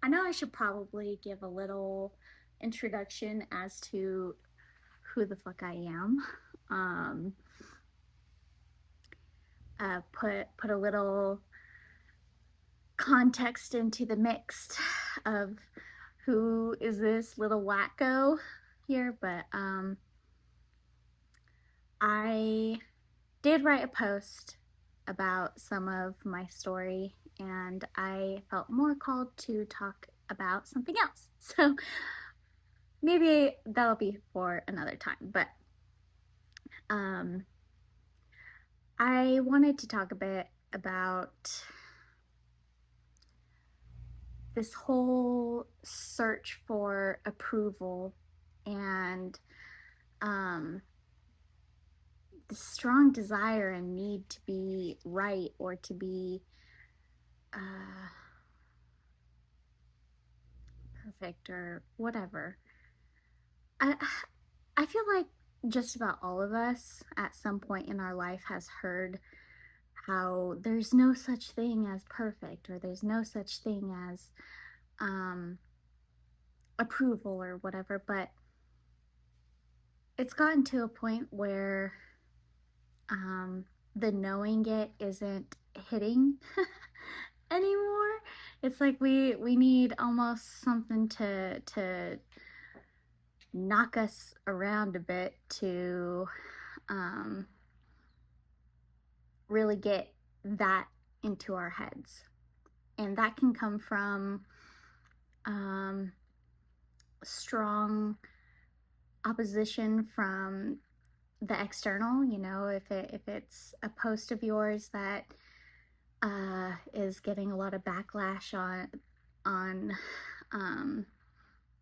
know I should probably give a little introduction as to who the fuck I am. Um, put a little context into the mix of who is this little wacko here. But I did write a post about some of my story, and I felt more called to talk about something else. So maybe that'll be for another time. But um, I wanted to talk a bit about this whole search for approval and um, the strong desire and need to be right or to be uh, perfect or whatever. I, I feel like just about all of us at some point in our life has heard how there's no such thing as perfect or there's no such thing as um, approval or whatever, but it's gotten to a point where um, the knowing it isn't hitting anymore. It's like we need almost something to knock us around a bit to um, really get that into our heads, and that can come from um, strong opposition from the external. You know, if it's a post of yours that is getting a lot of backlash on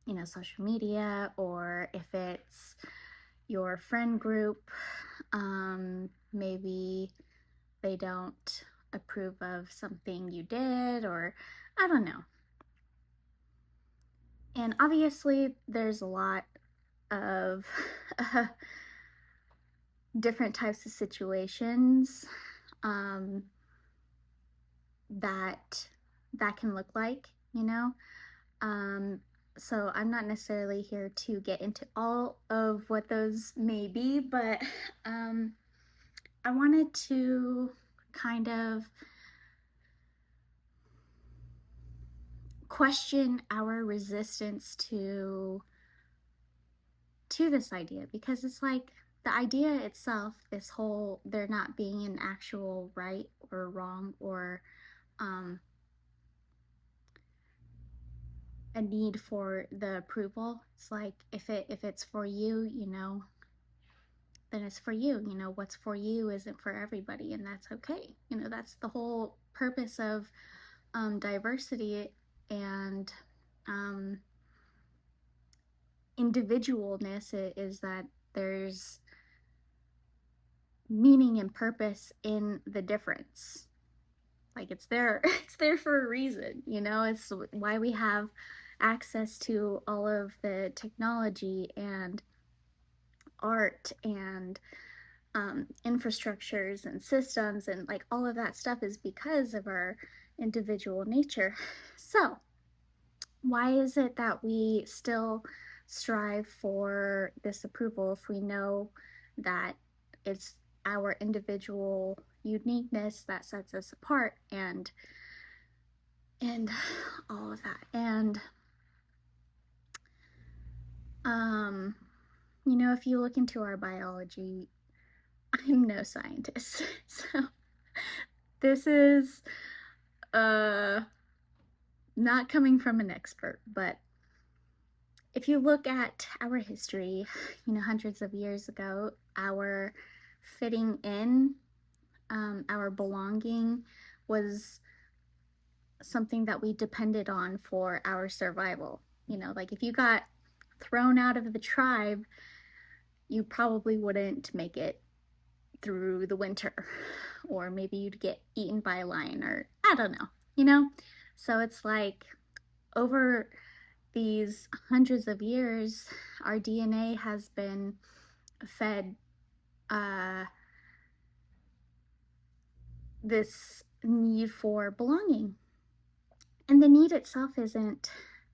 you know, social media, or if it's your friend group, maybe they don't approve of something you did, or I don't know. And obviously, there's a lot of different types of situations um, that that can look like, you know. Um, so I'm not necessarily here to get into all of what those may be, but um, I wanted to kind of question our resistance to this idea, because it's like the idea itself, this whole there not being an actual right or wrong or um, a need for the approval. It's like if it's for you, you know, then it's for you. You know, what's for you isn't for everybody, and that's okay. You know, that's the whole purpose of diversity and um, individualness is that there's meaning and purpose in the difference. Like it's there, it's there for a reason. You know, it's why we have access to all of the technology and art and infrastructures and systems, and like all of that stuff is because of our individual nature. So why is it that we still strive for this approval if we know that it's our individual uniqueness that sets us apart, and all of that? And um you know, if you look into our biology, I'm no scientist. So this is uh not coming from an expert, but if you look at our history, you know, hundreds of years ago, our fitting in, our belonging was something that we depended on for our survival. You know, like if you got thrown out of the tribe, you probably wouldn't make it through the winter, or maybe you'd get eaten by a lion, or I don't know, you know? So it's like over these hundreds of years, our DNA has been fed uh, this need for belonging. And the need itself isn't,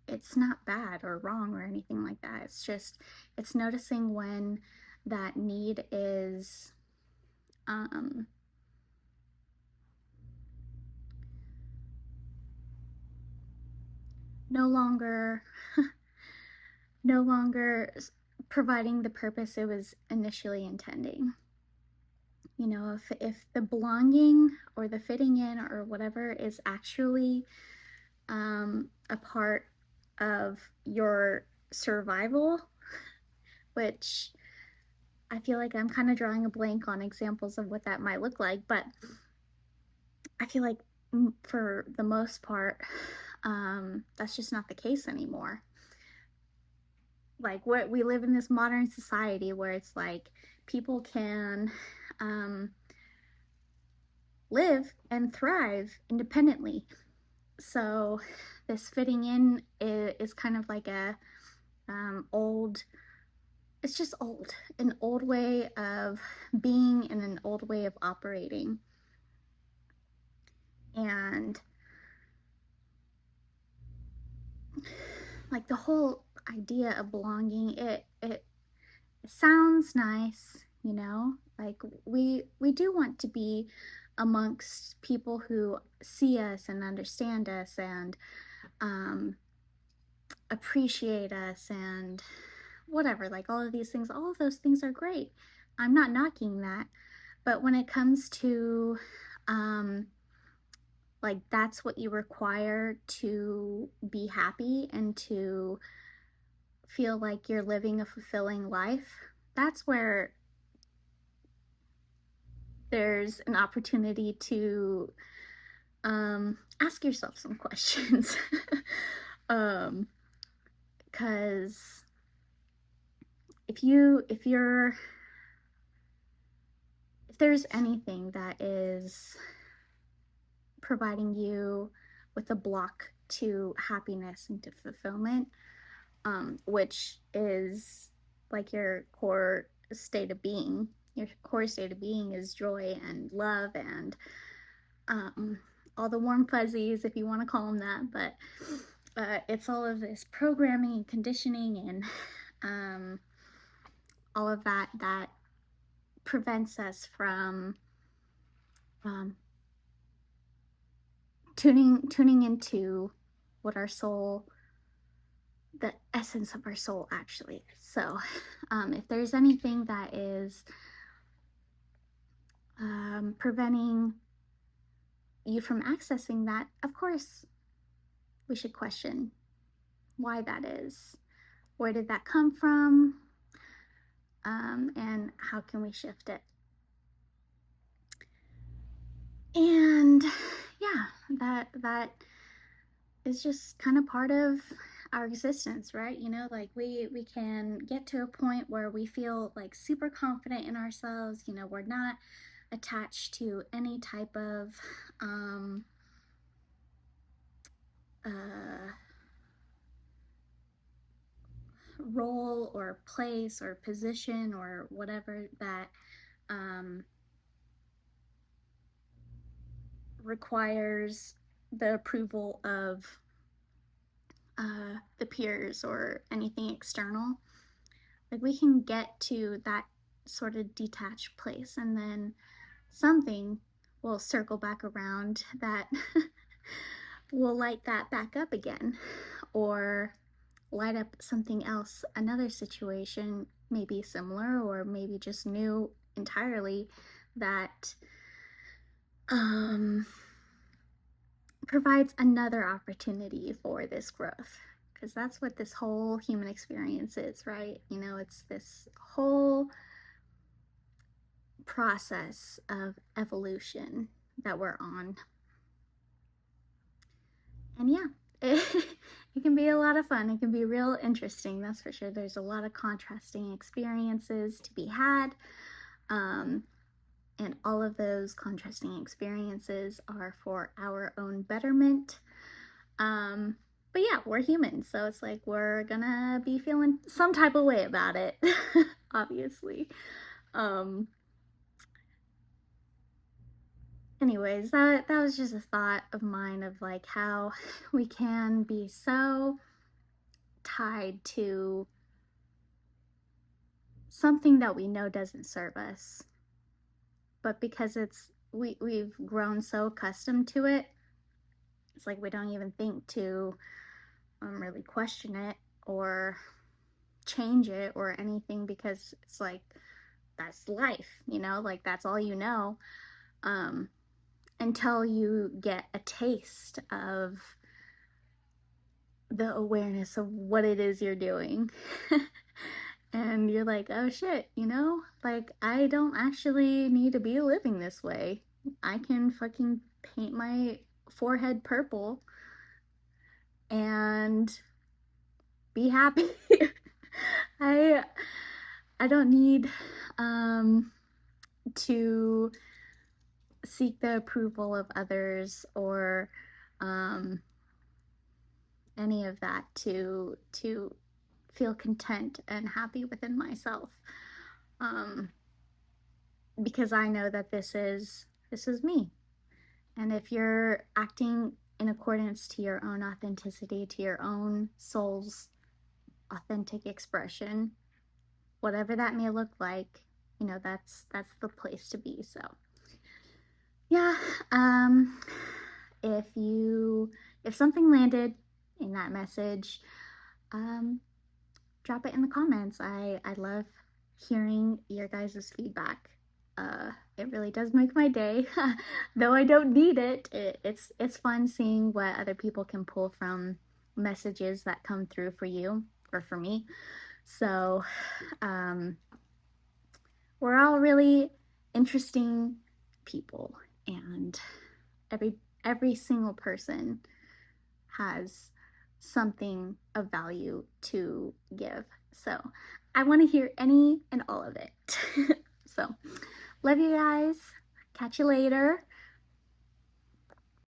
it's not bad or wrong or anything like that. It's just, it's noticing when that need is um, no longer no longer providing the purpose it was initially intending. You know, if the belonging or the fitting in or whatever is actually a part of your survival, which I feel like I'm kind of drawing a blank on examples of what that might look like, but I feel like for the most part, that's just not the case anymore. Like, what we live in this modern society where it's like people can um, live and thrive independently. So this fitting in is kind of like a old, it's just old, an old way of being and an old way of operating. And like the whole idea of belonging, it sounds nice, you know, like we do want to be amongst people who see us and understand us and um, appreciate us and whatever, like all of these things, all of those things are great. I'm not knocking that. But when it comes to um, like that's what you require to be happy and to feel like you're living a fulfilling life, that's where there's an opportunity to ask yourself some questions. um, because if there's anything that is providing you with a block to happiness and to fulfillment, which is like your core state of being. Your core state of being is joy and love and um, all the warm fuzzies, if you want to call them that. But it's all of this programming and conditioning and all of that that prevents us from um, tuning into what our soul, the essence of our soul actually is. So if there's anything that is preventing you from accessing that, of course we should question why that is. Where did that come from? And how can we shift it? And yeah, that is just kind of part of our existence, right? You know, like we can get to a point where we feel like super confident in ourselves. You know, we're not attached to any type of uh, role or place or position or whatever that requires the approval of the peers or anything external. Like we can get to that sort of detached place, and then something will circle back around that will light that back up again, or light up something else, another situation, maybe similar or maybe just new entirely, that um, provides another opportunity for this growth. Because that's what this whole human experience is, right? You know, it's this whole process of evolution that we're on. And yeah, it can be a lot of fun. It can be real interesting, that's for sure. There's a lot of contrasting experiences to be had. And all of those contrasting experiences are for our own betterment. But yeah, we're humans, so it's like we're gonna be feeling some type of way about it, obviously. And anyways, that was just a thought of mine of like how we can be so tied to something that we know doesn't serve us, but because we've grown so accustomed to it, it's like we don't even think to really question it or change it or anything, because it's like that's life, like that's all you know, um, until you get a taste of the awareness of what it is you're doing. And you're like, oh shit, like I don't actually need to be living this way. I can fucking paint my forehead purple and be happy. I I don't need to seek the approval of others or um, any of that to feel content and happy within myself, um, because I know that this is me. And if you're acting in accordance to your own authenticity, to your own soul's authentic expression, whatever that may look like, that's the place to be. So yeah, if you if something landed in that message, um, drop it in the comments. I love hearing your guys' feedback. It really does make my day. Though I don't need it, it's fun seeing what other people can pull from messages that come through for you or for me. So um, we're all really interesting people, and every single person has something of value to give. So I want to hear any and all of it. So love you guys. Catch you later.